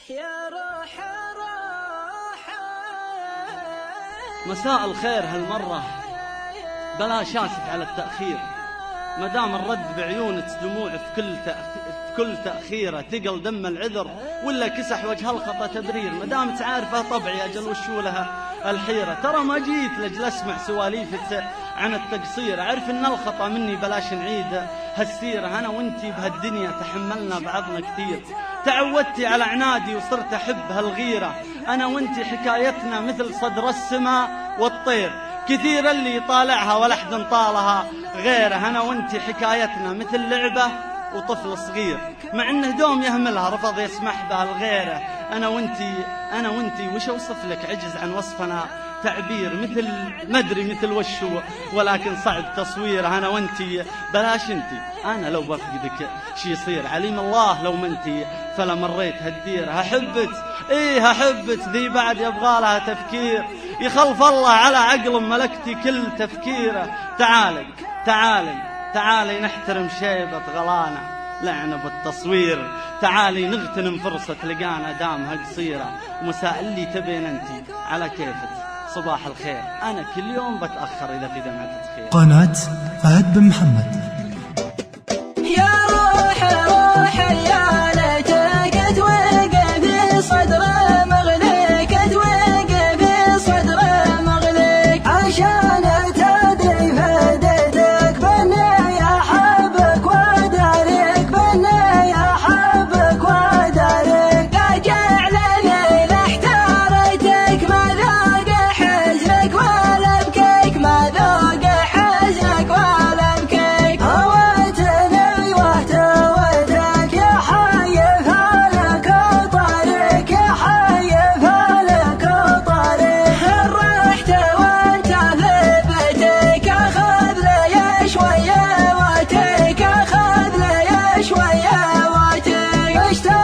يا روح مساء الخير هالمرة، بلا شاسف على التأخير، مدام الرد بعيونك دموع في كل تأخيرة، ثقل دم العذر ولا كسح وجه الخطأ تبرير، مدام تعارفه طبعي أجل وشو لها الحيرة. ترى ما جيت لجل أسمع سواليفك عن التقصير، أعرف إن الخطأ مني بلاش نعيد هالسيرة، أنا وانتي بهالدنيا تحملنا بعضنا كثير، تعودتي على عنادي وصرت أحب هالغيرة، أنا وانتي حكايتنا مثل صدر السماء والطير، كثير اللي يطالعها ولا أحد طالها غيره، أنا وانتي حكايتنا مثل لعبة وطفل صغير، مع انه دوم يهملها رفض يسمح بها لغيره، أنا وانتي وش أوصف لك عجز عن وصفنا تعبير، مثل مدري مثل وشو ولكن صعب تصوير، أنا وانتي بلاش انتي، أنا لو بفقدك شي يصير، عليم الله لو منتي فلا مريت هالدير، هحبت هحبت ذي بعد يبغى لها تفكير، يخلف الله على عقل ملكتي كل تفكيره، تعالي نحترم شيبة غلانا لعنة بالتصوير، تعالي نغتنم فرصة لقانا دامها قصيرة، ومساء اللي تبين انتي على كيفك صباح الخير، أنا كل يوم بتأخر إذا في دمعة تخير. قناة فهد بن محمد. يا روح يا ليتك توقف في صدر مغلق، توقف في صدر مغلق، عشان تدري فديتك بني أحبك ودارك، بني أحبك ودارك، راجع لليل احتارتك ما ذاق حزنك ولا بكيك، ما ذاق حزنك ولا بكيك، هويتني واهتويتك يا حي فالك طارق، يا حي فالك طارق، رحت وانت في بيتك اخذ لي شويه واتك، اخذ لي شويه واتك،